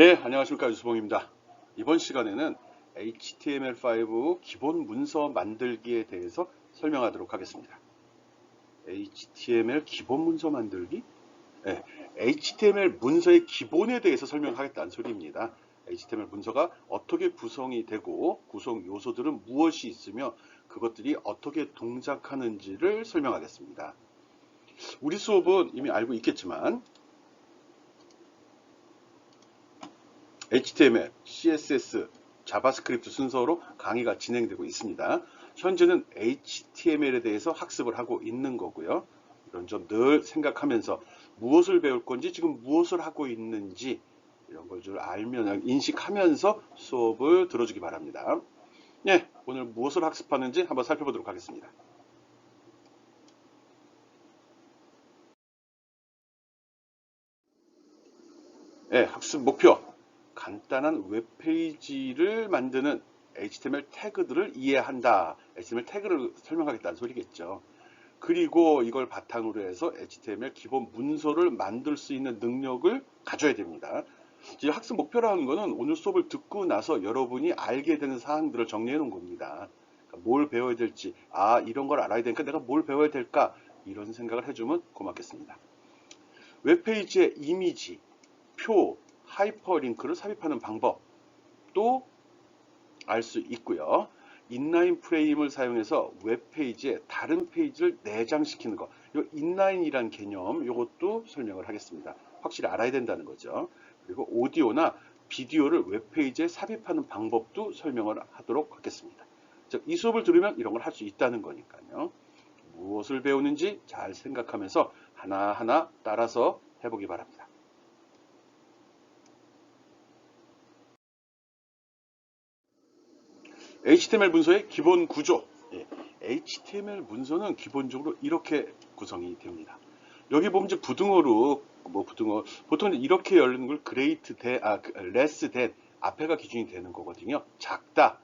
예, 안녕하십니까. 유수봉입니다. 이번 시간에는 HTML5 기본 문서 만들기에 대해서 설명하도록 하겠습니다. HTML 기본 문서 만들기? 예, HTML 문서의 기본에 대해서 설명하겠다는 소리입니다. HTML 문서가 어떻게 구성이 되고 구성 요소들은 무엇이 있으며 그것들이 어떻게 동작하는지를 설명하겠습니다. 우리 수업은 이미 알고 있겠지만 HTML, CSS, 자바스크립트 순서로 강의가 진행되고 있습니다. 현재는 HTML에 대해서 학습을 하고 있는 거고요. 이런 점 늘 생각하면서 무엇을 배울 건지 지금 무엇을 하고 있는지 이런 걸 줄 알면 인식하면서 수업을 들어주기 바랍니다. 네, 오늘 무엇을 학습하는지 한번 살펴보도록 하겠습니다. 네, 학습 목표. 간단한 웹페이지를 만드는 HTML 태그들을 이해한다. HTML 태그를 설명하겠다는 소리겠죠. 그리고 이걸 바탕으로 해서 HTML 기본 문서를 만들 수 있는 능력을 가져야 됩니다. 이제 학습 목표라는 거는 오늘 수업을 듣고 나서 여러분이 알게 되는 사항들을 정리해 놓은 겁니다. 그러니까 뭘 배워야 될지, 이런 걸 알아야 되니까 내가 뭘 배워야 될까? 이런 생각을 해주면 고맙겠습니다. 웹페이지의 이미지, 표, 하이퍼링크를 삽입하는 방법도 알 수 있고요. 인라인 프레임을 사용해서 웹페이지에 다른 페이지를 내장시키는 거. 이 인라인이란 개념, 이것도 설명을 하겠습니다. 확실히 알아야 된다는 거죠. 그리고 오디오나 비디오를 웹페이지에 삽입하는 방법도 설명을 하도록 하겠습니다. 즉, 이 수업을 들으면 이런 걸 할 수 있다는 거니까요. 무엇을 배우는지 잘 생각하면서 하나하나 따라서 해보기 바랍니다. HTML 문서의 기본 구조. HTML 문서는 기본적으로 이렇게 구성이 됩니다. 여기 보면 이제 부등호로 부등호 보통 이렇게 열리는 걸 great than, less than 앞에가 기준이 되는 거거든요. 작다.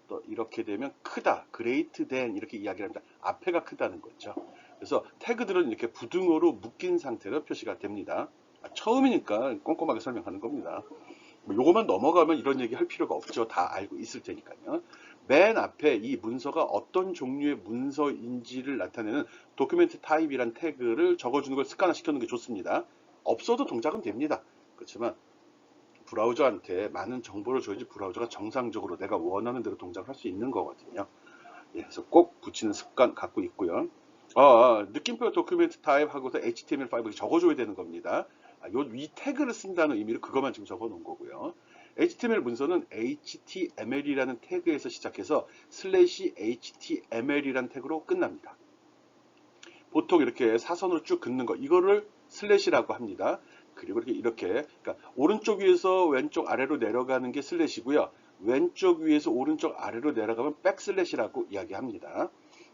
또 이렇게 되면 크다. great than 이렇게 이야기를 합니다. 앞에가 크다는 거죠. 그래서 태그들은 이렇게 부등호로 묶인 상태로 표시가 됩니다. 처음이니까 꼼꼼하게 설명하는 겁니다. 요거만 넘어가면 이런 얘기 할 필요가 없죠. 다 알고 있을 테니까요. 맨 앞에 이 문서가 어떤 종류의 문서인지를 나타내는 도큐멘트 타입이란 태그를 적어주는 걸 습관화 시켜놓는 게 좋습니다. 없어도 동작은 됩니다. 그렇지만 브라우저한테 많은 정보를 줘야지 브라우저가 정상적으로 내가 원하는 대로 동작을 할 수 있는 거거든요. 그래서 꼭 붙이는 습관 갖고 있고요. 느낌표 도큐멘트 타입 하고서 HTML5 적어줘야 되는 겁니다. 이 태그를 쓴다는 의미로 그것만 지금 적어 놓은 거고요. HTML 문서는 HTML이라는 태그에서 시작해서 /HTML이라는 태그로 끝납니다. 보통 이렇게 사선으로 쭉 긋는 거, 이거를 슬래시라고 합니다. 그리고 이렇게 그러니까 오른쪽 위에서 왼쪽 아래로 내려가는 게 슬래시고요. 왼쪽 위에서 오른쪽 아래로 내려가면 백슬래시라고 이야기합니다.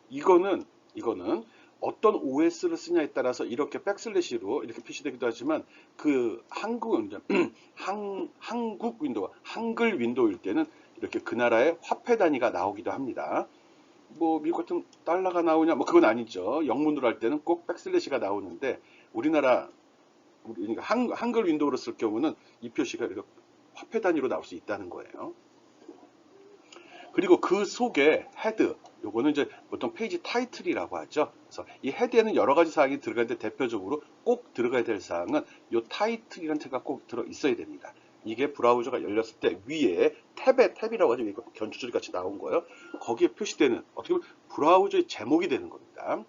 이거는 어떤 OS를 쓰냐에 따라서 이렇게 백슬래시로 이렇게 표시되기도 하지만 그 한국 윈도우, 한글 윈도우일 때는 이렇게 그 나라의 화폐 단위가 나오기도 합니다. 미국 같은 달러가 나오냐? 그건 아니죠. 영문으로 할 때는 꼭 백슬래시가 나오는데 우리나라 그러니까 한글 윈도우로 쓸 경우는 이 표시가 이렇게 화폐 단위로 나올 수 있다는 거예요. 그리고 그 속에 헤드, 요거는 이제 보통 페이지 타이틀이라고 하죠. 그래서 이 헤드에는 여러 가지 사항이 들어가는데 대표적으로 꼭 들어가야 될 사항은 이 타이틀이라는 태그가 꼭 들어 있어야 됩니다. 이게 브라우저가 열렸을 때 위에 탭이라고 하죠. 이거 견주줄이 같이 나온 거예요. 거기에 표시되는 어떻게 보면 브라우저의 제목이 되는 겁니다.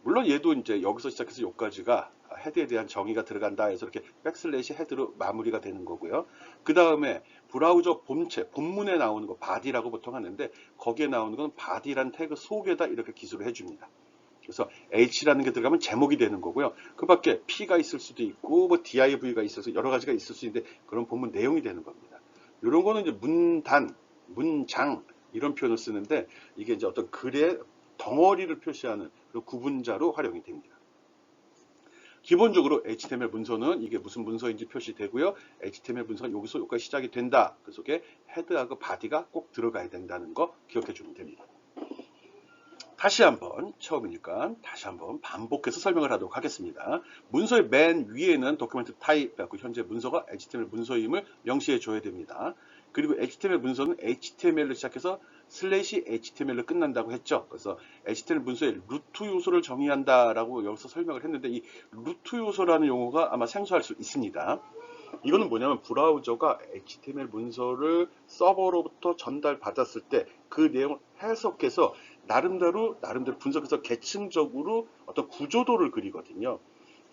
물론 얘도 이제 여기서 시작해서 여기까지가 헤드에 대한 정의가 들어간다 해서 이렇게 백슬래시 헤드로 마무리가 되는 거고요. 그 다음에 브라우저 본체, 본문에 나오는 거 바디라고 보통 하는데 거기에 나오는 건 바디란 태그 속에다 이렇게 기술을 해줍니다. 그래서 H라는 게 들어가면 제목이 되는 거고요. 그 밖에 P가 있을 수도 있고 DIV가 있어서 여러 가지가 있을 수 있는데 그런 본문 내용이 되는 겁니다. 이런 거는 이제 문단, 문장 이런 표현을 쓰는데 이게 이제 어떤 글의 덩어리를 표시하는 구분자로 활용이 됩니다. 기본적으로 HTML 문서는 이게 무슨 문서인지 표시되고요. HTML 문서가 여기서 여기까지 시작이 된다. 그 속에 헤드하고 바디가 꼭 들어가야 된다는 거 기억해 주면 됩니다. 다시 한번 처음이니까 다시 한번 반복해서 설명을 하도록 하겠습니다. 문서의 맨 위에는 도큐멘트 타입, 현재 문서가 HTML 문서임을 명시해 줘야 됩니다. 그리고 HTML 문서는 HTML로 시작해서 슬래시 HTML로 끝난다고 했죠. 그래서 HTML 문서의 루트 요소를 정의한다라고 여기서 설명을 했는데 이 루트 요소라는 용어가 아마 생소할 수 있습니다. 이거는 뭐냐면 브라우저가 HTML 문서를 서버로부터 전달받았을 때 그 내용을 해석해서 나름대로 분석해서 계층적으로 어떤 구조도를 그리거든요.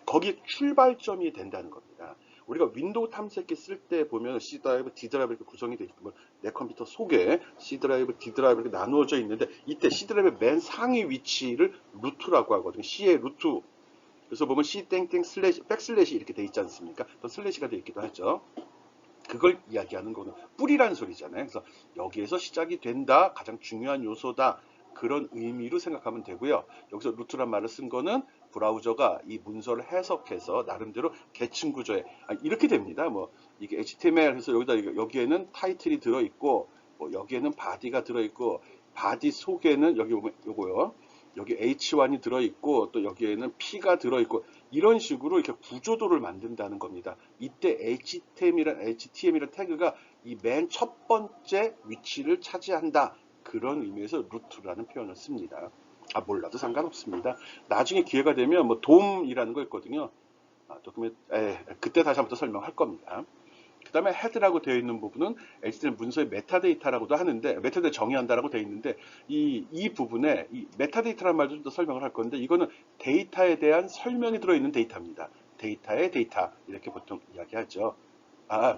거기에 출발점이 된다는 겁니다. 우리가 윈도우 탐색기 쓸 때 보면 C 드라이브, D 드라이브 이렇게 구성이 되어 있고 내 컴퓨터 속에 C 드라이브, D 드라이브 이렇게 나누어져 있는데 이때 C 드라이브의 맨 상위 위치를 루트라고 하거든요. C의 루트. 그래서 보면 C 땡땡 슬래시 백슬래시 이렇게 돼 있지 않습니까? 또 슬래시가 돼 있기도 하죠. 그걸 이야기하는 거는 뿌리라는 소리잖아요. 그래서 여기에서 시작이 된다, 가장 중요한 요소다, 그런 의미로 생각하면 되고요. 여기서 루트란 말을 쓴 거는 브라우저가 이 문서를 해석해서 나름대로 계층 구조에 이렇게 됩니다. 뭐 이게 HTML 해서 여기에는 타이틀이 들어 있고 뭐 여기에는 바디가 들어 있고 바디 속에는 여기 보면 요거요. 여기 H1이 들어 있고 또 여기에는 P가 들어 있고 이런 식으로 이렇게 구조도를 만든다는 겁니다. 이때 HTML이란 태그가 이 맨 첫 번째 위치를 차지한다. 그런 의미에서 루트라는 표현을 씁니다. 몰라도 상관없습니다. 나중에 기회가 되면 뭐 돔이라는 거 있거든요. 그때 다시 한번 더 설명할 겁니다. 그 다음에 헤드라고 되어 있는 부분은 HTML 문서의 메타데이터라고도 하는데 메타데이터 정의한다라고 되어 있는데 이 부분에 이 메타데이터라는 말도 좀 더 설명을 할 건데 이거는 데이터에 대한 설명이 들어있는 데이터입니다. 데이터의 데이터 이렇게 보통 이야기하죠.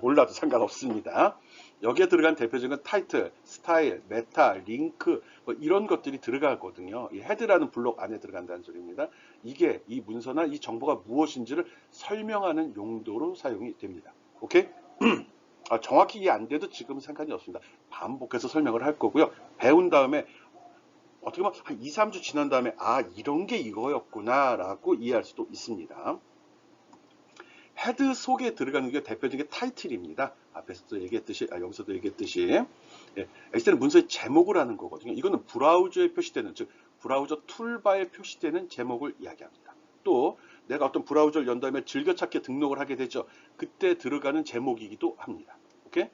몰라도 상관없습니다. 여기에 들어간 대표적인 타이틀, 스타일, 메타, 링크 뭐 이런 것들이 들어가거든요. 이 헤드라는 블록 안에 들어간다는 소리입니다. 이게 이 문서나 이 정보가 무엇인지를 설명하는 용도로 사용이 됩니다. 오케이? 정확히 이해 안 돼도 지금 상관이 없습니다. 반복해서 설명을 할 거고요. 배운 다음에 어떻게 보면 한 2, 3주 지난 다음에 이런 게 이거였구나 라고 이해할 수도 있습니다. 헤드 속에 들어가는 게 대표적인 타이틀입니다. 앞에서도 얘기했듯이, 여기서도 얘기했듯이, HTML 문서의 제목을 하는 거거든요. 이거는 브라우저에 표시되는, 즉, 브라우저 툴바에 표시되는 제목을 이야기합니다. 또, 내가 어떤 브라우저를 연 다음에 즐겨찾기에 등록을 하게 되죠. 그때 들어가는 제목이기도 합니다. 오케이?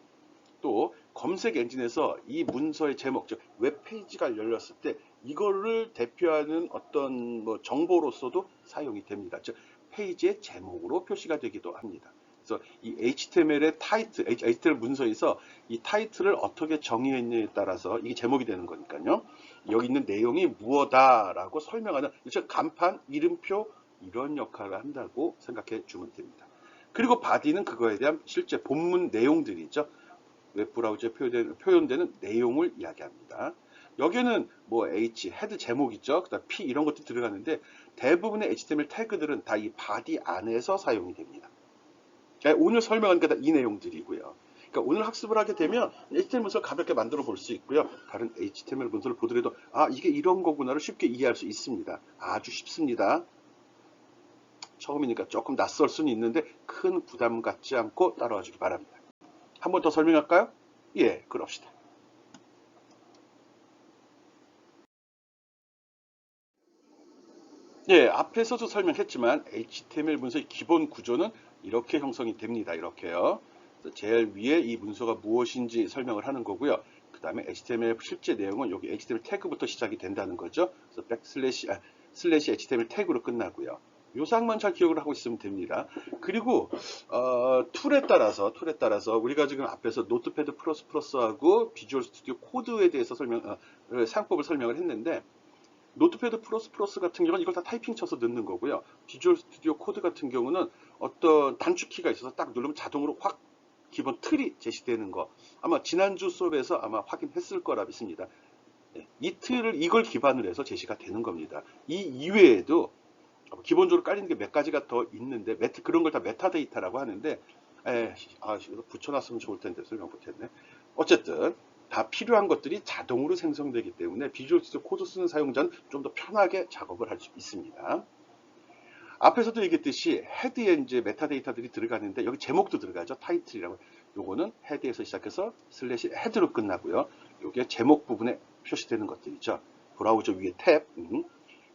또, 검색 엔진에서 이 문서의 제목, 즉, 웹페이지가 열렸을 때 이거를 대표하는 어떤 뭐 정보로서도 사용이 됩니다. 즉, 페이지의 제목으로 표시가 되기도 합니다. 그래서 이 HTML의 타이틀, HTML 문서에서 이 타이틀을 어떻게 정의했느냐에 따라서 이게 제목이 되는 거니까요. 여기 있는 내용이 무엇다라고 설명하는 즉 간판, 이름표 이런 역할을 한다고 생각해 주면 됩니다. 그리고 바디는 그거에 대한 실제 본문 내용들이죠. 웹브라우저에 표현되는 내용을 이야기합니다. 여기에는 뭐 H, 헤드 제목 있죠. 그다음 P 이런 것도 들어가는데 대부분의 HTML 태그들은 다 이 바디 안에서 사용이 됩니다. 오늘 설명한 게 다 이 내용들이고요. 그러니까 오늘 학습을 하게 되면 HTML 문서를 가볍게 만들어 볼 수 있고요. 다른 HTML 문서를 보더라도 이게 이런 거구나를 쉽게 이해할 수 있습니다. 아주 쉽습니다. 처음이니까 조금 낯설 수는 있는데 큰 부담 갖지 않고 따라와 주기 바랍니다. 한 번 더 설명할까요? 예, 그럽시다. 예, 앞에서도 설명했지만 HTML 문서의 기본 구조는 이렇게 형성이 됩니다. 이렇게요. 제일 위에 이 문서가 무엇인지 설명을 하는 거고요. 그 다음에 HTML 실제 내용은 여기 HTML 태그부터 시작이 된다는 거죠. 그래서 슬래시 HTML 태그로 끝나고요. 요상만 잘 기억을 하고 있으면 됩니다. 그리고 툴에 따라서 우리가 지금 앞에서 노트패드 플러스하고 비주얼 스튜디오 코드에 대해서 사용법을 설명을 했는데 노트패드 플러스 같은 경우는 이걸 다 타이핑 쳐서 넣는 거고요. 비주얼 스튜디오 코드 같은 경우는 어떤 단축키가 있어서 딱 누르면 자동으로 확 기본 틀이 제시되는 거. 아마 지난주 수업에서 아마 확인했을 거라 믿습니다. 이 틀을 이걸 기반으로 해서 제시가 되는 겁니다. 이 이외에도 기본적으로 깔리는 게 몇 가지가 더 있는데 그런 걸 다 메타데이터라고 하는데 이거 붙여놨으면 좋을 텐데 설명 못했네. 어쨌든 다 필요한 것들이 자동으로 생성되기 때문에 비주얼 스튜디오 코드 쓰는 사용자는 좀 더 편하게 작업을 할 수 있습니다. 앞에서도 얘기했듯이 헤드에 이제 메타데이터들이 들어가는데 여기 제목도 들어가죠. 타이틀이라고. 요거는 헤드에서 시작해서 슬래시 헤드로 끝나고요. 요게 제목 부분에 표시되는 것들이죠. 브라우저 위에 탭.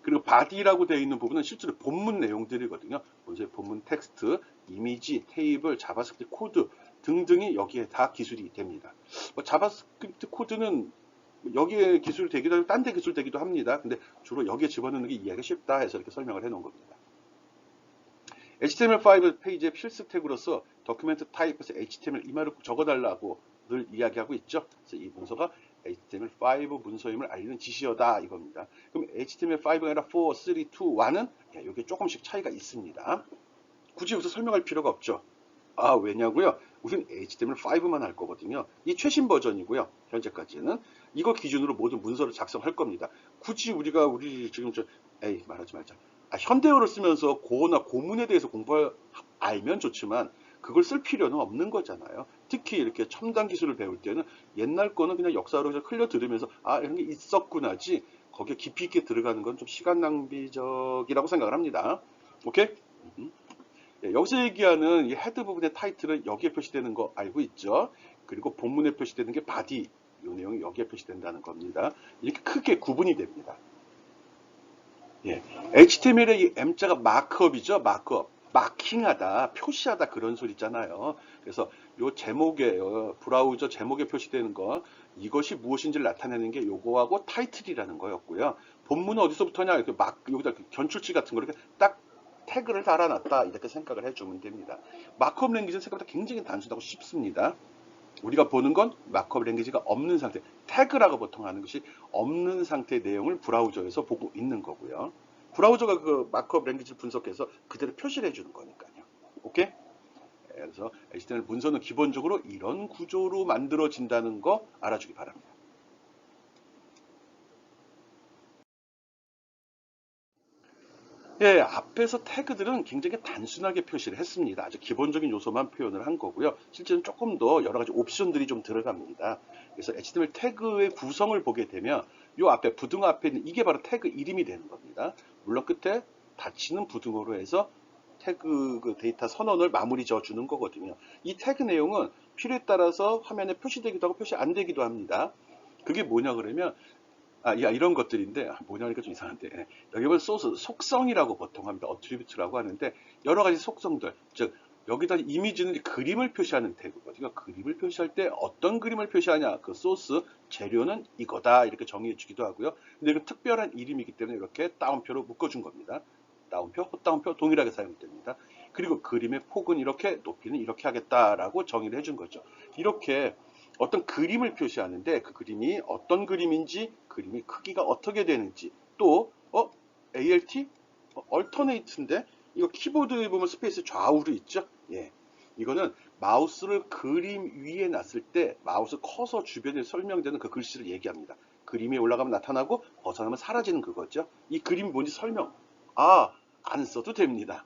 그리고 body라고 되어 있는 부분은 실제로 본문 내용들이거든요. 먼저 본문 텍스트, 이미지, 테이블, 자바스크립트 코드 등등이 여기에 다 기술이 됩니다. 뭐 자바스크립트 코드는 여기에 기술이 되기도 하고 딴 데 기술 되기도 합니다. 근데 주로 여기에 집어넣는 게 이해하기 쉽다 해서 이렇게 설명을 해 놓은 겁니다. HTML5 페이지의 필수 태그로서 도큐멘트 타입에서 HTML 이마를 적어달라고 늘 이야기하고 있죠. 그래서 이 문서가 HTML5 문서임을 알리는 지시어다 이겁니다. 그럼 HTML5가 아니라 4, 3, 2, 1은 이게 조금씩 차이가 있습니다. 굳이 여기서 설명할 필요가 없죠. 아, 왜냐고요? 우린 HTML5만 할 거거든요. 이 최신 버전이고요. 현재까지는 이거 기준으로 모든 문서를 작성할 겁니다. 굳이 우리 지금 말하지 말자. 현대어를 쓰면서 고어나 고문에 대해서 알면 좋지만 그걸 쓸 필요는 없는 거잖아요. 특히 이렇게 첨단 기술을 배울 때는 옛날 거는 그냥 역사로 흘려 들으면서 이런 게 있었구나지 거기에 깊이 있게 들어가는 건 좀 시간 낭비적이라고 생각을 합니다. 오케이? 여기서 얘기하는 이 헤드 부분의 타이틀은 여기에 표시되는 거 알고 있죠? 그리고 본문에 표시되는 게 바디, 이 내용이 여기에 표시된다는 겁니다. 이렇게 크게 구분이 됩니다. HTML의 이 M자가 마크업이죠. 마크업. 마킹하다, 표시하다 그런 소리 있잖아요. 그래서 요 제목에 브라우저 제목에 표시되는 거 이것이 무엇인지를 나타내는 게 요거하고 타이틀이라는 거였고요. 본문은 어디서부터냐 이렇게 여기다 견출치 같은 거 이렇게 딱 태그를 달아놨다 이렇게 생각을 해주면 됩니다. 마크업 랭귀지는 생각보다 굉장히 단순하고 쉽습니다. 우리가 보는 건 마크업 랭귀지가 없는 상태, 태그라고 보통 하는 것이 없는 상태의 내용을 브라우저에서 보고 있는 거고요. 브라우저가 그 마크업 랭귀지를 분석해서 그대로 표시를 해주는 거니까요. 오케이? 그래서 HTML 문서는 기본적으로 이런 구조로 만들어진다는 거 알아주기 바랍니다. 앞에서 태그들은 굉장히 단순하게 표시를 했습니다. 아주 기본적인 요소만 표현을 한 거고요. 실제는 조금 더 여러 가지 옵션들이 좀 들어갑니다. 그래서 HTML 태그의 구성을 보게 되면 요 앞에 부등호 앞에 있는 이게 바로 태그 이름이 되는 겁니다. 물론 끝에 닫히는 부등호로 해서 태그 그 데이터 선언을 마무리 지어주는 거거든요. 이 태그 내용은 필요에 따라서 화면에 표시되기도 하고 표시 안 되기도 합니다. 그게 뭐냐 그러면 이런 것들인데, 뭐냐니까 좀 이상한데, 여기 보면 소스, 속성이라고 보통 합니다. 어트리뷰트라고 하는데, 여러 가지 속성들, 즉, 여기다 이미지는 그림을 표시하는 태그거든요. 그림을 표시할 때 어떤 그림을 표시하냐, 그 소스, 재료는 이거다, 이렇게 정의해 주기도 하고요. 근데 이건 특별한 이름이기 때문에 이렇게 따옴표로 묶어준 겁니다. 따옴표, 헛따옴표 동일하게 사용됩니다. 그리고 그림의 폭은 이렇게, 높이는 이렇게 하겠다라고 정의를 해준 거죠. 이렇게 어떤 그림을 표시하는데 그 그림이 어떤 그림인지 그림의 크기가 어떻게 되는지 또 ALT? 얼터네이트인데 이거 키보드에 보면 스페이스 좌우로 있죠? 이거는 마우스를 그림 위에 놨을 때 마우스 커서 주변에 설명되는 그 글씨를 얘기합니다. 그림이 올라가면 나타나고 벗어나면 사라지는 그거죠. 이 그림이 뭔지 설명. 안 써도 됩니다.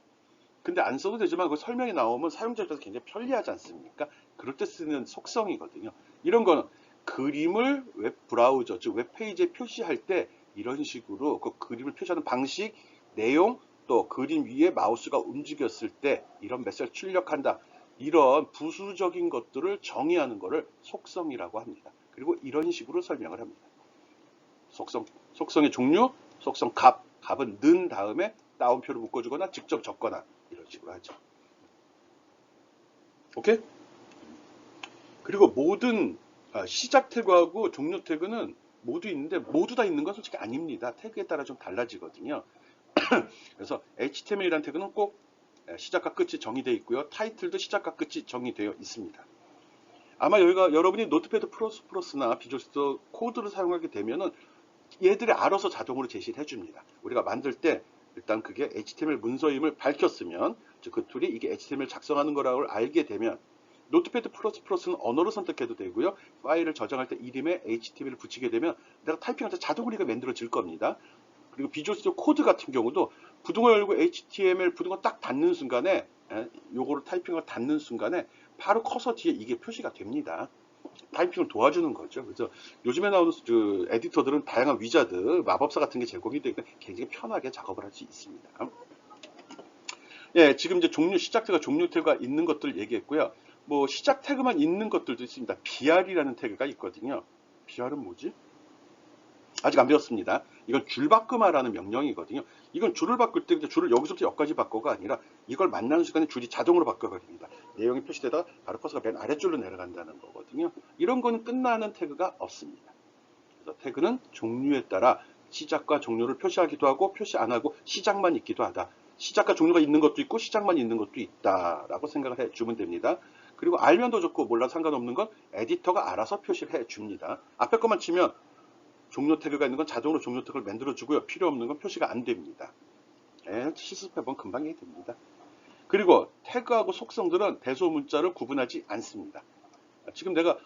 근데 안 써도 되지만 그 설명이 나오면 사용자 입장에서 굉장히 편리하지 않습니까? 그럴 때 쓰는 속성이거든요. 이런 거는 그림을 웹 브라우저, 즉 웹페이지에 표시할 때 이런 식으로 그 그림을 표시하는 방식, 내용, 또 그림 위에 마우스가 움직였을 때 이런 메시지를 출력한다. 이런 부수적인 것들을 정의하는 것을 속성이라고 합니다. 그리고 이런 식으로 설명을 합니다. 속성의 종류, 속성 값은 는 다음에 따옴표를 묶어주거나 직접 적거나 이런 식으로 하죠. 오케이? 그리고 모든 시작 태그하고 종료 태그는 모두 있는데 모두 다 있는 건 솔직히 아닙니다. 태그에 따라 좀 달라지거든요. 그래서 HTML이라는 태그는 꼭 시작과 끝이 정의되어 있고요. 타이틀도 시작과 끝이 정의되어 있습니다. 아마 여러분이 노트패드 플러스나 비주얼 스튜디오 코드를 사용하게 되면은 얘들이 알아서 자동으로 제시를 해줍니다. 우리가 만들 때 일단 그게 HTML 문서임을 밝혔으면 즉 그 툴이 이게 HTML 작성하는 거라고 알게 되면 노트패드 플러스는 언어를 선택해도 되고요. 파일을 저장할 때 이름에 HTML을 붙이게 되면 내가 타이핑할 때 자동으로 이게 만들어질 겁니다. 그리고 비주얼 스튜디오 코드 같은 경우도 부등호 열고 HTML 부등호 딱 닫는 순간에 요거를 타이핑을 닫는 순간에 바로 커서 뒤에 이게 표시가 됩니다. 타이핑을 도와주는 거죠. 그래서 요즘에 나오는 그 에디터들은 다양한 위자드, 마법사 같은 게 제공이 되니까 굉장히 편하게 작업을 할 수 있습니다. 지금 이제 시작 태그가 종료 태그가 있는 것들 얘기했고요. 뭐 시작 태그만 있는 것들도 있습니다. BR이라는 태그가 있거든요. BR은 뭐지? 아직 안 배웠습니다. 이건 줄바꾸마라는 명령이거든요. 이건 줄을 바꿀 때 줄을 여기서부터 여기까지 바꿔가 아니라 이걸 만나는 순간에 줄이 자동으로 바꿔버립니다. 내용이 표시되다가 바로 커서가 맨 아래줄로 내려간다는 거거든요. 이런 거는 끝나는 태그가 없습니다. 그래서 태그는 종류에 따라 시작과 종료를 표시하기도 하고 표시 안 하고 시작만 있기도 하다. 시작과 종료가 있는 것도 있고 시작만 있는 것도 있다라고 생각을 해주면 됩니다. 그리고 알면 더 좋고 몰라도 상관없는 건 에디터가 알아서 표시를 해줍니다. 앞에 것만 치면 종료 태그가 있는 건 자동으로 종료 태그를 만들어주고요. 필요 없는 건 표시가 안 됩니다. 실습해보면 금방 이해됩니다. 그리고 태그하고 속성들은 대소문자를 구분하지 않습니다. 지금 내가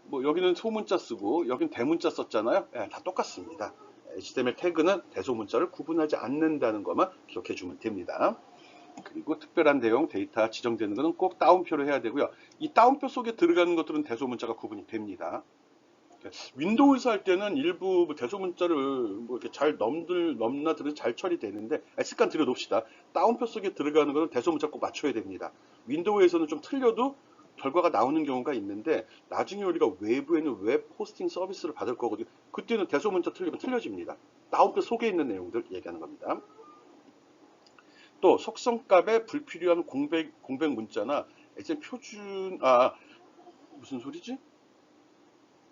뭐 여기는 소문자 쓰고 여기는 대문자 썼잖아요. 다 똑같습니다. HTML 태그는 대소문자를 구분하지 않는다는 것만 기억해 주면 됩니다. 그리고 특별한 내용, 데이터 지정되는 것은 꼭 따옴표로 해야 되고요. 이 따옴표 속에 들어가는 것들은 대소문자가 구분이 됩니다. 윈도우에서 할 때는 일부 대소문자를 뭐 이렇게 잘 넘나들어서 잘 처리되는데 습관 들여놓읍시다. 따옴표 속에 들어가는 것은 대소문자 꼭 맞춰야 됩니다. 윈도우에서는 좀 틀려도 결과가 나오는 경우가 있는데 나중에 우리가 외부에는 웹 호스팅 서비스를 받을 거거든요. 그때는 대소문자 틀리면 틀려집니다. 따옴표 속에 있는 내용들 얘기하는 겁니다. 또 속성값에 불필요한 공백 문자나 표준 무슨 소리지?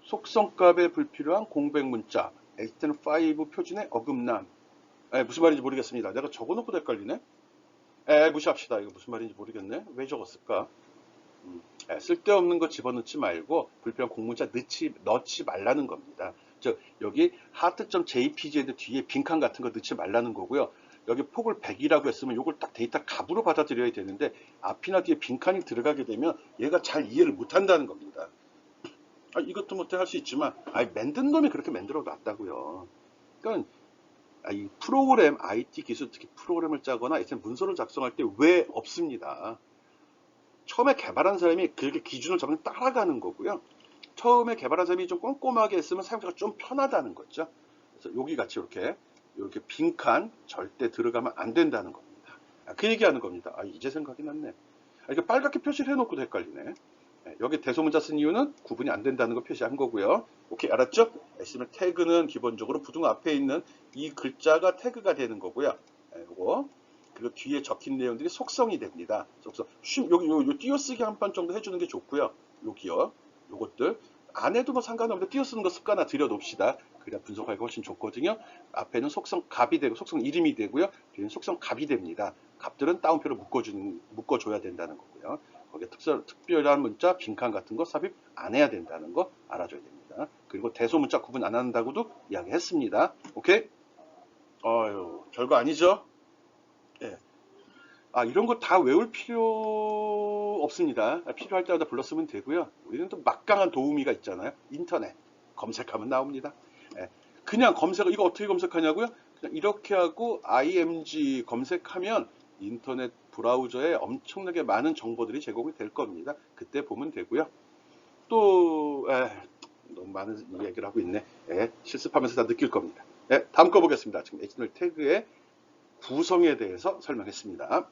속성값에 불필요한 공백 문자 HTML5 표준의 어긋남. 무슨 말인지 모르겠습니다. 내가 적어놓고도 헷갈리네. 무시합시다. 이거 무슨 말인지 모르겠네. 왜 적었을까? 쓸데없는 거 집어넣지 말고 불필요한 공문자 넣지 말라는 겁니다. 즉 여기 heart.jpg 뒤에 빈칸 같은 거 넣지 말라는 거고요. 여기 폭을 100이라고 했으면 이걸 딱 데이터 값으로 받아들여야 되는데 앞이나 뒤에 빈칸이 들어가게 되면 얘가 잘 이해를 못한다는 겁니다. 이것도 못해 할 수 있지만 만든 놈이 그렇게 만들어 놨다고요. 그러니까 이 프로그램 IT 기술 특히 프로그램을 짜거나 문서를 작성할 때 왜 없습니다. 처음에 개발한 사람이 그렇게 기준을 잡으면 따라가는 거고요. 처음에 개발한 사람이 좀 꼼꼼하게 했으면 사용자가 좀 편하다는 거죠. 그래서 여기 같이 이렇게 빈칸 절대 들어가면 안 된다는 겁니다. 그 얘기하는 겁니다. 이제 생각이 났네. 이렇게 빨갛게 표시를 해놓고도 헷갈리네. 여기 대소문자 쓴 이유는 구분이 안 된다는 거 표시한 거고요. 오케이, 알았죠? HTML 태그는 기본적으로 부등 앞에 있는 이 글자가 태그가 되는 거고요. 요거. 그리고 뒤에 적힌 내용들이 속성이 됩니다. 속성. 요 띄어쓰기 한 번 정도 해주는 게 좋고요. 여기요. 요것들. 안 해도 뭐 상관없는데 띄어쓰는 거 습관화 들여놓읍시다. 그래야 분석하기가 훨씬 좋거든요. 앞에는 속성 값이 되고 속성 이름이 되고요. 뒤에는 속성 값이 됩니다. 값들은 따옴표로 묶어줘야 된다는 거고요. 거기에 특별한 문자, 빈칸 같은 거 삽입 안 해야 된다는 거 알아줘야 됩니다. 그리고 대소문자 구분 안 한다고도 이야기했습니다. 오케이? 별거 아니죠? 예. 이런 거 다 외울 필요 없습니다. 필요할 때마다 불렀으면 되고요. 우리는 또 막강한 도우미가 있잖아요. 인터넷 검색하면 나옵니다. 예. 그냥 이거 어떻게 검색하냐고요? 그냥 이렇게 하고 img 검색하면 인터넷 브라우저에 엄청나게 많은 정보들이 제공이 될 겁니다. 그때 보면 되고요. 또 너무 많은 얘기를 하고 있네. 실습하면서 다 느낄 겁니다. 다음 거 보겠습니다. 지금 HTML 태그의 구성에 대해서 설명했습니다.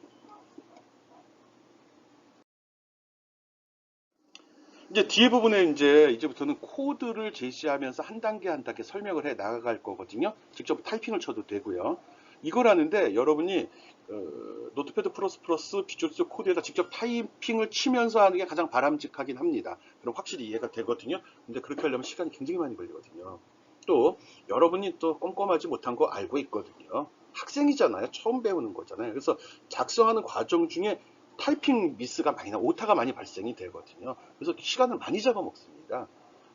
이제 뒤에 부분에 이제부터는 코드를 제시하면서 한 단계 한 단계 설명을 해 나갈 거거든요. 직접 타이핑을 쳐도 되고요. 이걸 하는데 여러분이 노트패드++ 비주얼 스튜디오 코드에다 직접 타이핑을 치면서 하는 게 가장 바람직하긴 합니다. 그럼 확실히 이해가 되거든요. 근데 그렇게 하려면 시간이 굉장히 많이 걸리거든요. 또 여러분이 또 꼼꼼하지 못한 거 알고 있거든요. 학생이잖아요. 처음 배우는 거잖아요. 그래서 작성하는 과정 중에 타이핑 미스가 많이 오타가 많이 발생이 되거든요. 그래서 시간을 많이 잡아먹습니다.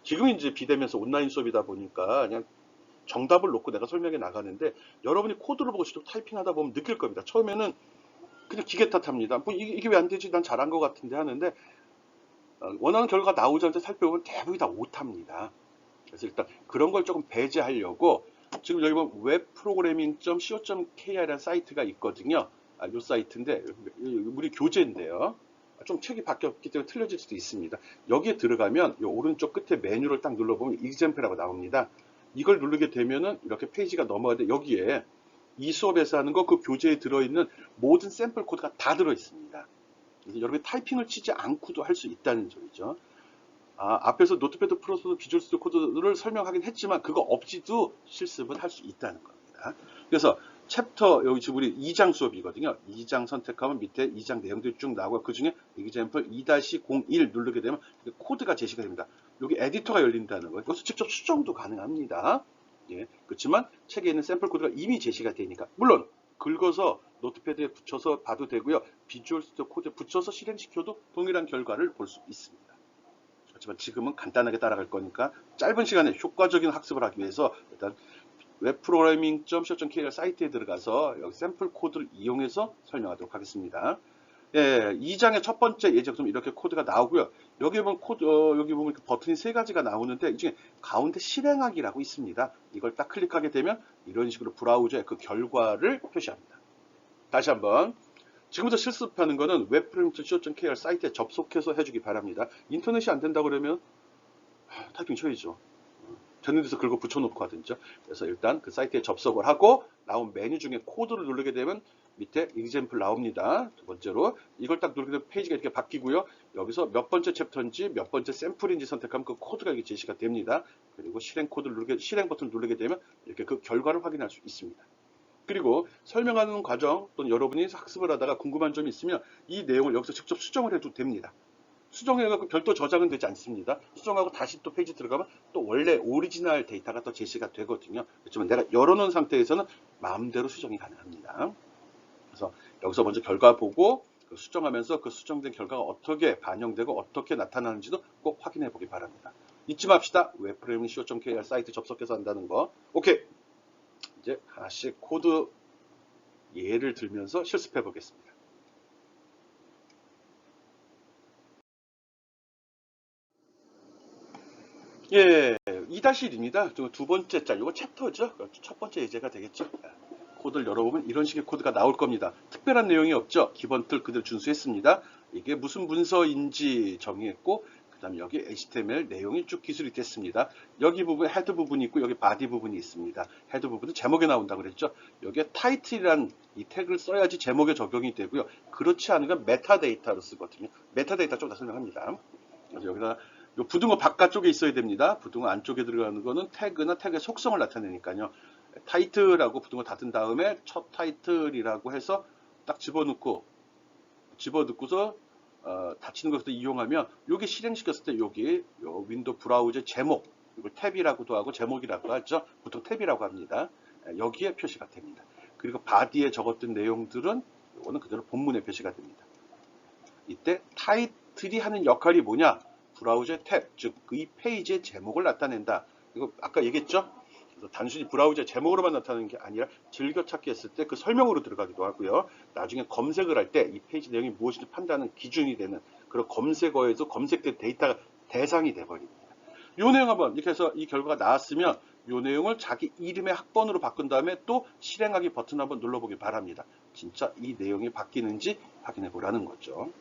지금 이제 비대면서 온라인 수업이다 보니까 그냥 정답을 놓고 내가 설명해 나가는데 여러분이 코드를 보고 직접 타이핑하다 보면 느낄 겁니다. 처음에는 그냥 기계 탓합니다. 뭐 이게 왜 안 되지? 난 잘한 것 같은데 하는데 원하는 결과가 나오자마자 살펴보면 대부분이 다 오타입니다. 그래서 일단 그런 걸 조금 배제하려고 지금 여기 보면 webprogramming.co.kr이라는 사이트가 있거든요. 이 사이트인데 우리 교재인데요. 좀 책이 바뀌었기 때문에 틀려질 수도 있습니다. 여기에 들어가면 이 오른쪽 끝에 메뉴를 딱 눌러보면 example이라고 나옵니다. 이걸 누르게 되면은 이렇게 페이지가 넘어가는데 여기에 이 수업에서 하는 거 그 교재에 들어있는 모든 샘플 코드가 다 들어있습니다. 그래서 여러분이 타이핑을 치지 않고도 할 수 있다는 소리죠. 앞에서 노트패드 플러스 비주얼 스튜디오 코드를 설명하긴 했지만 그거 없이도 실습은 할 수 있다는 겁니다. 그래서 챕터 여기 지금 우리 2장 수업이거든요. 2장 선택하면 밑에 2장 내용들이 쭉 나오고 그 중에 example 2-01 누르게 되면 코드가 제시가 됩니다. 여기 에디터가 열린다는 거예요. 여기서 직접 수정도 가능합니다. 예, 그렇지만 책에 있는 샘플 코드가 이미 제시가 되니까 물론 긁어서 노트패드에 붙여서 봐도 되고요. 비주얼 스튜디오 코드에 붙여서 실행시켜도 동일한 결과를 볼 수 있습니다. 하지만 지금은 간단하게 따라갈 거니까 짧은 시간에 효과적인 학습을 하기 위해서 일단 웹프로그래밍.co.kr 사이트에 들어가서 여기 샘플 코드를 이용해서 설명하도록 하겠습니다. 예, 2장의 첫 번째 예제가 이렇게 코드가 나오고요. 여기 보면 여기 보면 버튼이 세 가지가 나오는데 이 중에 가운데 실행하기라고 있습니다. 이걸 딱 클릭하게 되면 이런 식으로 브라우저에 그 결과를 표시합니다. 다시 한번. 지금부터 실습하는 거는 웹프로그래밍.co.kr 사이트에 접속해서 해주기 바랍니다. 인터넷이 안 된다 그러면 타이핑 쳐야죠. 되는 데서 긁어 붙여놓고 하든죠. 그래서 일단 그 사이트에 접속을 하고 나온 메뉴 중에 코드를 누르게 되면 밑에 example 나옵니다. 두 번째로 이걸 딱 누르게 되면 페이지가 이렇게 바뀌고요. 여기서 몇 번째 챕터인지 몇 번째 샘플인지 선택하면 그 코드가 이렇게 제시가 됩니다. 그리고 실행 버튼을 누르게 되면 이렇게 그 결과를 확인할 수 있습니다. 그리고 설명하는 과정 또는 여러분이 학습을 하다가 궁금한 점이 있으면 이 내용을 여기서 직접 수정을 해도 됩니다. 수정해갖고 별도 저장은 되지 않습니다. 수정하고 다시 또 페이지 들어가면 또 원래 오리지널 데이터가 또 제시가 되거든요. 그렇지만 내가 열어놓은 상태에서는 마음대로 수정이 가능합니다. 그래서 여기서 먼저 결과 보고 수정하면서 그 수정된 결과가 어떻게 반영되고 어떻게 나타나는지도 꼭 확인해 보기 바랍니다. 잊지 맙시다. 웹프로그래밍.co.kr 사이트 접속해서 한다는 거. 오케이. 이제 하나씩 코드 예를 들면서 실습해 보겠습니다. 예, 2-1입니다. 두 번째 짤, 이거 챕터죠. 첫 번째 예제가 되겠죠. 코드를 열어보면 이런 식의 코드가 나올 겁니다. 특별한 내용이 없죠. 기본 틀 그대로 준수했습니다. 이게 무슨 문서인지 정의했고 그 다음에 여기 HTML 내용이 쭉 기술이 됐습니다. 여기 부분 헤드 부분이 있고 여기 바디 부분이 있습니다. 헤드 부분은 제목에 나온다고 그랬죠. 여기에 타이틀이란 이 태그를 써야지 제목에 적용이 되고요. 그렇지 않으면 메타데이터로 쓰거든요. 메타데이터 좀 더 설명합니다. 그래서 여기다 요 부등호 바깥쪽에 있어야 됩니다. 부등호 안쪽에 들어가는 거는 태그나 태그의 속성을 나타내니까요. 타이틀하고 부등호 닫은 다음에 첫 타이틀이라고 해서 딱 집어넣고서 닫히는 것을 이용하면 여기 실행시켰을 때 여기 요 윈도우 브라우저 제목 이걸 탭이라고도 하고 제목이라고 하죠. 보통 탭이라고 합니다. 여기에 표시가 됩니다. 그리고 바디에 적었던 내용들은 이거는 그대로 본문에 표시가 됩니다. 이때 타이틀이 하는 역할이 뭐냐? 브라우저의 탭, 즉 이 페이지의 제목을 나타낸다. 이거 아까 얘기했죠? 그래서 단순히 브라우저의 제목으로만 나타나는 게 아니라 즐겨찾기 했을 때 그 설명으로 들어가기도 하고요. 나중에 검색을 할 때 이 페이지 내용이 무엇인지 판단하는 기준이 되는 그런 검색어에서 검색된 데이터가 대상이 돼버립니다. 이 내용 한번 이렇게 해서 이 결과가 나왔으면 이 내용을 자기 이름의 학번으로 바꾼 다음에 또 실행하기 버튼 한번 눌러보기 바랍니다. 진짜 이 내용이 바뀌는지 확인해 보라는 거죠.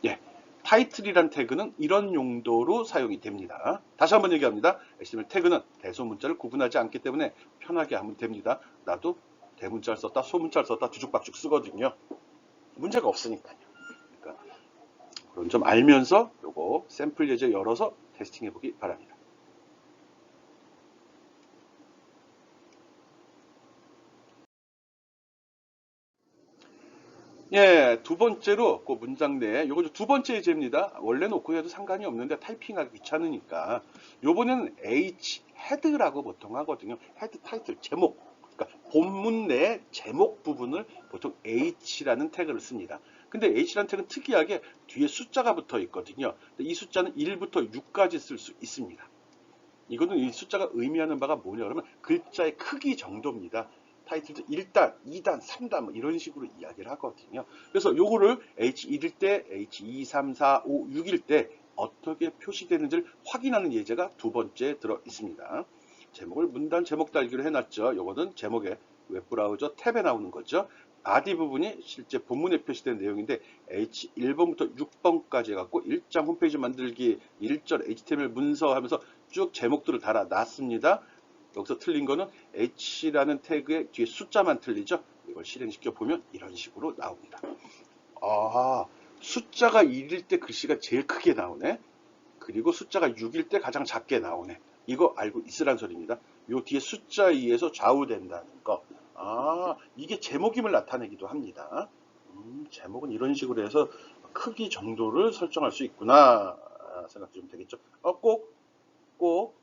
예. 타이틀이란 태그는 이런 용도로 사용이 됩니다. 다시 한번 얘기합니다. HTML 태그는 대소문자를 구분하지 않기 때문에 편하게 하면 됩니다. 나도 대문자를 썼다, 소문자를 썼다 뒤죽박죽 쓰거든요. 문제가 없으니까요. 그러니까 그런 점 알면서 요거 샘플 예제 열어서 테스팅해 보기 바랍니다. 예, 두 번째로 그 문장 내에 요거 두 번째 예제입니다. 원래 놓고 해도 상관이 없는데 타이핑하기 귀찮으니까 요번에는 H 헤드라고 보통 하거든요. 헤드 타이틀 제목. 그러니까 본문 내 제목 부분을 보통 H라는 태그를 씁니다. 근데 H라는 태그는 특이하게 뒤에 숫자가 붙어 있거든요. 이 숫자는 1부터 6까지 쓸 수 있습니다. 이거는 이 숫자가 의미하는 바가 뭐냐 그러면 글자의 크기 정도입니다. 타이틀도 1단, 2단, 3단 뭐 이런 식으로 이야기를 하거든요. 그래서 요거를 H1일 때, H2, 3, 4, 5, 6일 때 어떻게 표시되는지를 확인하는 예제가 두 번째 들어 있습니다. 제목을 문단 제목 달기로 해놨죠. 요거는 제목에 웹브라우저 탭에 나오는 거죠. 바디 부분이 실제 본문에 표시된 내용인데 H1번부터 6번까지 해갖고 1장 홈페이지 만들기 1절 HTML 문서 하면서 쭉 제목들을 달아놨습니다. 여기서 틀린 거는 H라는 태그의 뒤에 숫자만 틀리죠. 이걸 실행시켜 보면 이런 식으로 나옵니다. 숫자가 1일 때 글씨가 제일 크게 나오네. 그리고 숫자가 6일 때 가장 작게 나오네. 이거 알고 있으란 소리입니다. 요 뒤에 숫자에 의해서 좌우된다는 거. 아, 이게 제목임을 나타내기도 합니다. 제목은 이런 식으로 해서 크기 정도를 설정할 수 있구나 생각 좀 되겠죠. 꼭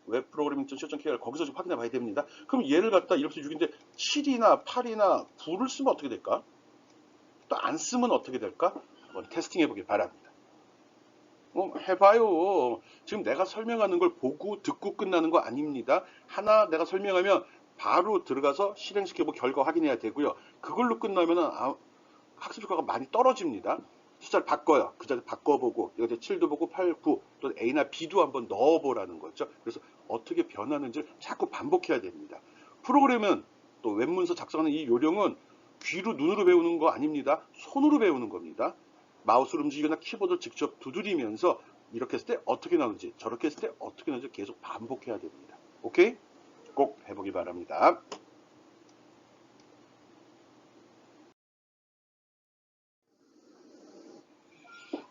웹 프로그래밍 실전 KR 거기서 좀 확인해 봐야 됩니다. 그럼 얘를 갖다 이렇게 6인데 7이나 8이나 9를 쓰면 어떻게 될까? 또 안 쓰면 어떻게 될까? 한번 테스팅해 보길 바랍니다. 해봐요. 지금 내가 설명하는 걸 보고 듣고 끝나는 거 아닙니다. 하나 내가 설명하면 바로 들어가서 실행시켜보고 결과 확인해야 되고요. 그걸로 끝나면 학습 효과가 많이 떨어집니다. 숫자를 바꿔요. 그 자리 바꿔보고 여기 7도 보고 8, 9, 또 A나 B도 한번 넣어보라는 거죠. 그래서 어떻게 변하는지를 자꾸 반복해야 됩니다. 프로그램은 또 웹문서 작성하는 이 요령은 귀로 눈으로 배우는 거 아닙니다. 손으로 배우는 겁니다. 마우스를 움직이거나 키보드를 직접 두드리면서 이렇게 했을 때 어떻게 나오는지 저렇게 했을 때 어떻게 나오는지 계속 반복해야 됩니다. 오케이? 꼭 해보기 바랍니다.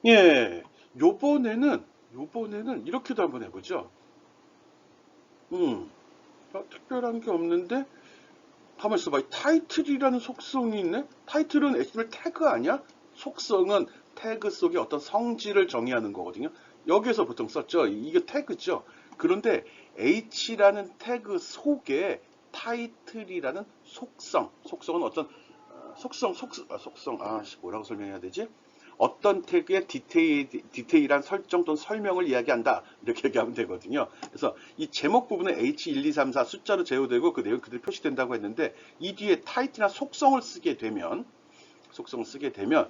예, 요번에는 이렇게도 한번 해보죠. 특별한 게 없는데, 가만 있어봐. 타이틀이라는 속성이 있네? 타이틀은 HTML 태그 아니야? 속성은 태그 속에 어떤 성질을 정의하는 거거든요. 여기에서 보통 썼죠. 이게 태그죠. 그런데 H라는 태그 속에 타이틀이라는 속성은 어떤 뭐라고 설명해야 되지? 어떤 태그의 디테일한 설정 또는 설명을 이야기한다. 이렇게 얘기하면 되거든요. 그래서 이 제목 부분에 H1, 2, 3, 4 숫자로 제어되고 그 내용 그대로 표시된다고 했는데 이 뒤에 타이틀이나 속성을 쓰게 되면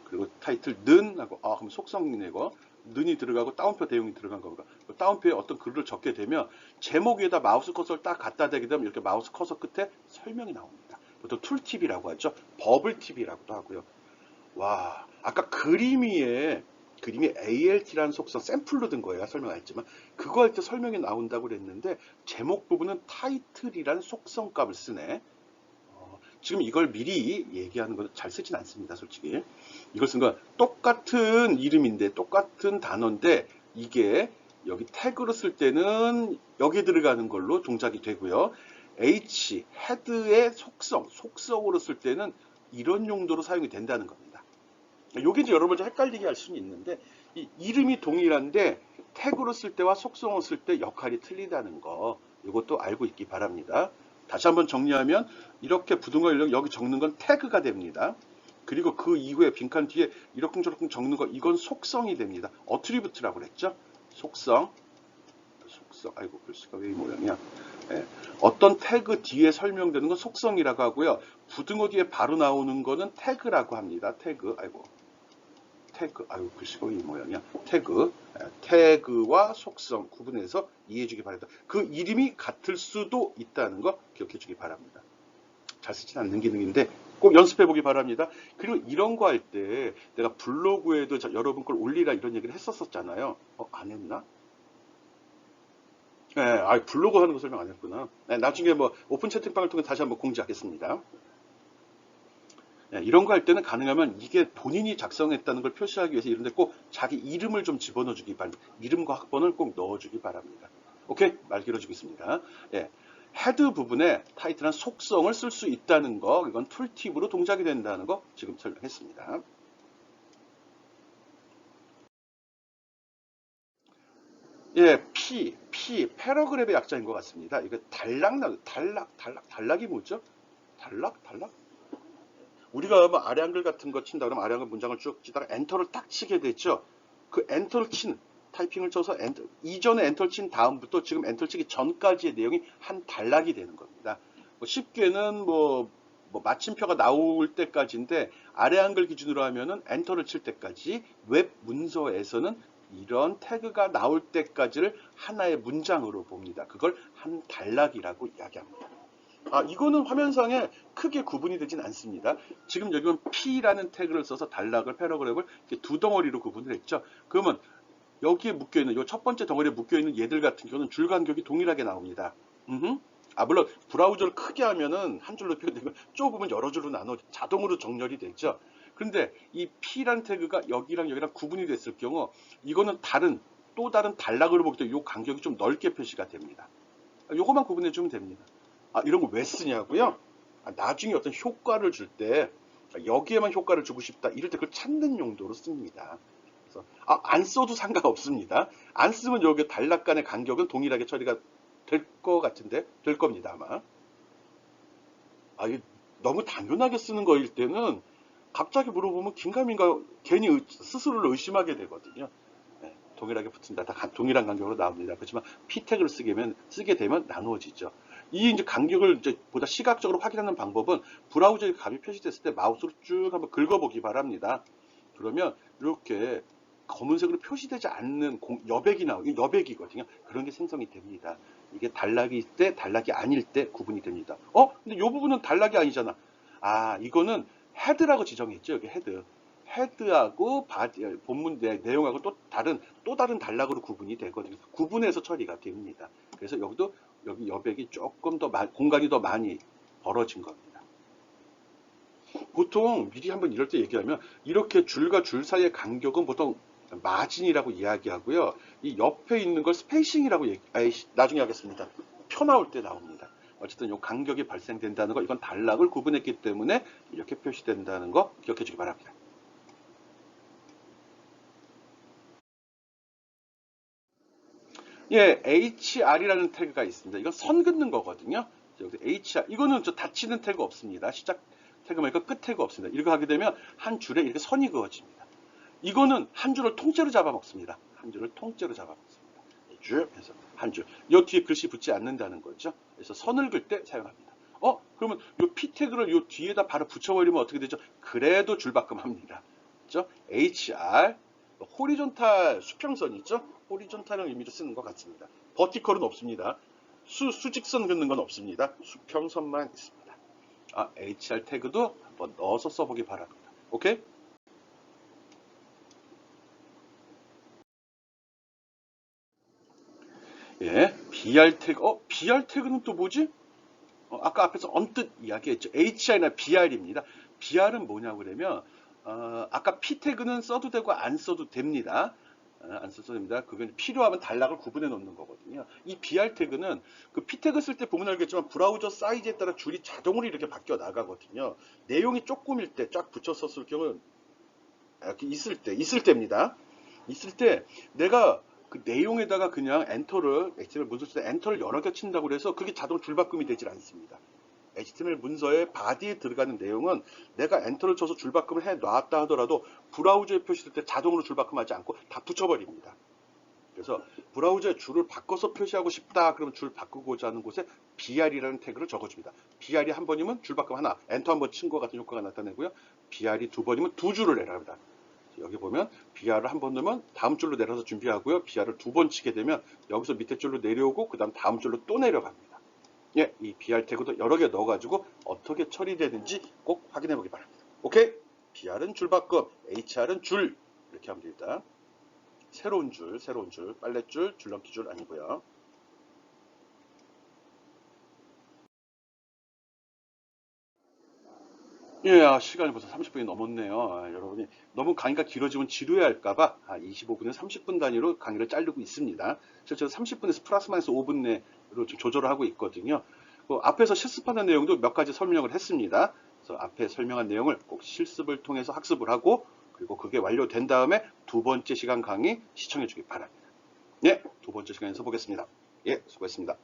그리고 타이틀 는 하고 그럼 속성이네고 는이 들어가고 따옴표 대용이 들어간 거가 따옴표에 어떤 글을 적게 되면 제목 위에다 마우스 커서를 딱 갖다 대게 되면 이렇게 마우스 커서 끝에 설명이 나옵니다. 보통 툴팁이라고 하죠. 버블팁이라고도 하고요. 와, 아까 그림 위에 ALT라는 속성 샘플로 든 거예요. 설명 안 했지만 그거 할 때 설명이 나온다고 그랬는데 제목 부분은 타이틀이라는 속성 값을 쓰네. 지금 이걸 미리 얘기하는 건 잘 쓰진 않습니다. 솔직히 이걸 쓴 건 똑같은 이름인데 똑같은 단어인데 이게 여기 태그로 쓸 때는 여기 들어가는 걸로 동작이 되고요. 헤드의 속성으로 쓸 때는 이런 용도로 사용이 된다는 겁니다. 요게 이제 여러분 좀 헷갈리게 할 수는 있는데 이 이름이 동일한데 태그로 쓸 때와 속성으로 쓸 때 역할이 틀리다는 거 이것도 알고 있기 바랍니다. 다시 한번 정리하면 이렇게 부등호 여기 적는 건 태그가 됩니다. 그리고 그 이후에 빈칸 뒤에 이러쿵저러쿵 적는 거 이건 속성이 됩니다. 어트리뷰트라고 그랬죠? 속성 아이고 글씨가 왜 이 모양이야. 예. 어떤 태그 뒤에 설명되는 건 속성이라고 하고요. 부등호 뒤에 바로 나오는 거는 태그라고 합니다. 태그 아이고 글씨가 왜 이 모양이야. 태그와 속성 구분해서 이해해 주기 바랍니다. 그 이름이 같을 수도 있다는 거 기억해 주기 바랍니다. 잘 쓰진 않는 기능인데 꼭 연습해 보기 바랍니다. 그리고 이런 거 할 때 내가 블로그에도 여러분 걸 올리라 이런 얘기를 했었잖아요. 안 했나? 네, 블로그 하는 거 설명 안 했구나. 네, 나중에 뭐 오픈 채팅방을 통해 다시 한번 공지하겠습니다. 네, 이런 거 할 때는 가능하면 이게 본인이 작성했다는 걸 표시하기 위해서 이런데 꼭 자기 이름을 좀 집어넣어 주기 바랍니다. 이름과 학번을 꼭 넣어 주기 바랍니다. 오케이? 말 길어지고 있습니다. 예. 헤드 부분에 타이틀한 속성을 쓸 수 있다는 거, 이건 툴팁으로 동작이 된다는 거 지금 설명했습니다. 예, 패러그랩의 약자인 것 같습니다. 이거 단락이 뭐죠? 단락? 우리가 뭐 아래 한글 같은 거 친다 그러면 아래 한글 문장을 쭉 치다가 엔터를 딱 치게 되죠. 그 엔터를 친 타이핑을 쳐서 이전에 엔터를 친 다음부터 지금 엔터를 치기 전까지의 내용이 한 단락이 되는 겁니다. 쉽게는 마침표가 나올 때까지인데 아래 한글 기준으로 하면은 엔터를 칠 때까지 웹 문서에서는 이런 태그가 나올 때까지를 하나의 문장으로 봅니다. 그걸 한 단락이라고 이야기합니다. 이거는 화면상에 크게 구분이 되진 않습니다. 지금 여기는 P라는 태그를 써서 단락을 패러그랩을 이렇게 두 덩어리로 구분을 했죠. 그러면 여기에 묶여있는 이 첫 번째 덩어리에 묶여있는 얘들 같은 경우는 줄 간격이 동일하게 나옵니다. 물론 브라우저를 크게 하면은 한 줄로 표현되고 좁으면 여러 줄로 나눠 자동으로 정렬이 되죠. 그런데 이 P라는 태그가 여기랑 구분이 됐을 경우 이거는 다른 또 다른 단락으로 보기 때문에 이 간격이 좀 넓게 표시가 됩니다. 요것만 구분해 주면 됩니다. 이런 거 왜 쓰냐고요? 나중에 어떤 효과를 줄 때 여기에만 효과를 주고 싶다 이럴 때 그걸 찾는 용도로 씁니다. 그래서 안 써도 상관없습니다. 안 쓰면 여기 단락 간의 간격은 동일하게 처리가 될 것 같은데 될 겁니다 아마. 이게 너무 당연하게 쓰는 거일 때는 갑자기 물어보면 긴가민가 괜히 스스로를 의심하게 되거든요. 네, 동일하게 붙은다. 다 동일한 간격으로 나옵니다. 그렇지만 P택을 쓰게 되면 나누어지죠. 이 이제 간격을 이제 보다 시각적으로 확인하는 방법은 브라우저에 값이 표시됐을 때 마우스로 쭉 한번 긁어보기 바랍니다. 그러면 이렇게 검은색으로 표시되지 않는 여백이 나오고 여백이거든요. 그런 게 생성이 됩니다. 이게 단락일 때, 단락이 아닐 때 구분이 됩니다. 근데 이 부분은 단락이 아니잖아. 이거는 헤드라고 지정했죠. 여기 헤드. 헤드하고 본문 내용하고 또 다른 단락으로 구분이 되거든요. 구분해서 처리가 됩니다. 그래서 여기도 여기 여백이 조금 더 공간이 더 많이 벌어진 겁니다. 보통 미리 한번 이럴 때 얘기하면 이렇게 줄과 줄 사이의 간격은 보통 마진이라고 이야기하고요. 이 옆에 있는 걸 스페이싱이라고 나중에 하겠습니다. 표 나올 때 나옵니다. 어쨌든 이 간격이 발생된다는 거, 이건 단락을 구분했기 때문에 이렇게 표시된다는 거 기억해 주기 바랍니다. 예, HR이라는 태그가 있습니다. 이건 선 긋는 거거든요. 여기서 HR, 이거는 닫히는 태그 없습니다. 시작 태그 말고 끝 태그 없습니다. 이렇게 하게 되면 한 줄에 이렇게 선이 그어집니다. 이거는 한 줄을 통째로 잡아먹습니다. 한 줄을 통째로 잡아먹습니다. 쭉 해서 한 줄. 이 뒤에 글씨 붙지 않는다는 거죠. 그래서 선을 긋을 때 사용합니다. 그러면 이 P 태그를 이 뒤에다 바로 붙여버리면 어떻게 되죠? 그래도 줄바꿈합니다. 그렇죠? HR, 호리존탈 수평선 있죠? 호리존탈을 의미로 쓰는 것 같습니다. 버티컬은 없습니다. 수직선 긋는 건 없습니다. 수평선만 있습니다. HR 태그도 한번 넣어서 써보기 바랍니다. 오케이? 예, BR 태그. BR 태그는 또 뭐지? 아까 앞에서 언뜻 이야기했죠. HR이나 BR입니다. BR은 뭐냐고 그러면, 아까 P 태그는 써도 되고 안 써도 됩니다. 안 써도 됩니다. 그건 필요하면 단락을 구분해 놓는 거거든요. 이 BR 태그는 그 P 태그 쓸 때 보면 알겠지만 브라우저 사이즈에 따라 줄이 자동으로 이렇게 바뀌어 나가거든요. 내용이 조금일 때 쫙 붙여 썼을 경우는 이렇게 있을 때입니다. 있을 때 내가 그 내용에다가 그냥 HTML 문서 쓸 때 엔터를 여러 개 친다고 해서 그게 자동 줄바꿈이 되질 않습니다. HTML 문서의 바디에 들어가는 내용은 내가 엔터를 쳐서 줄바꿈을 해 놨다 하더라도 브라우저에 표시될 때 자동으로 줄바꿈하지 않고 다 붙여버립니다. 그래서 브라우저에 줄을 바꿔서 표시하고 싶다 그러면 줄 바꾸고자 하는 곳에 BR이라는 태그를 적어줍니다. BR이 한 번이면 줄바꿈 하나, 엔터 한 번 친 것 같은 효과가 나타내고요. BR이 두 번이면 두 줄을 내라 합니다. 여기 보면 BR을 한 번 넣으면 다음 줄로 내려서 준비하고요. BR을 두 번 치게 되면 여기서 밑에 줄로 내려오고 그 다음 줄로 또 내려갑니다. 예, 이 BR 태그도 여러 개 넣어가지고 어떻게 처리되는지 꼭 확인해 보기 바랍니다. 오케이? BR은 줄바꿈, HR은 줄 이렇게 하면 됩니다. 새로운 줄, 빨랫줄, 줄넘기줄 아니고요. 예, 시간이 벌써 30분이 넘었네요. 여러분이 너무 강의가 길어지면 지루해할까봐 25분에 30분 단위로 강의를 자르고 있습니다. 실제로 30분에서 플러스 마이너스 5분 내로 좀 조절을 하고 있거든요. 앞에서 실습하는 내용도 몇 가지 설명을 했습니다. 그래서 앞에 설명한 내용을 꼭 실습을 통해서 학습을 하고 그리고 그게 완료된 다음에 두 번째 시간 강의 시청해 주기 바랍니다. 네, 두 번째 시간에서 보겠습니다. 예, 수고했습니다.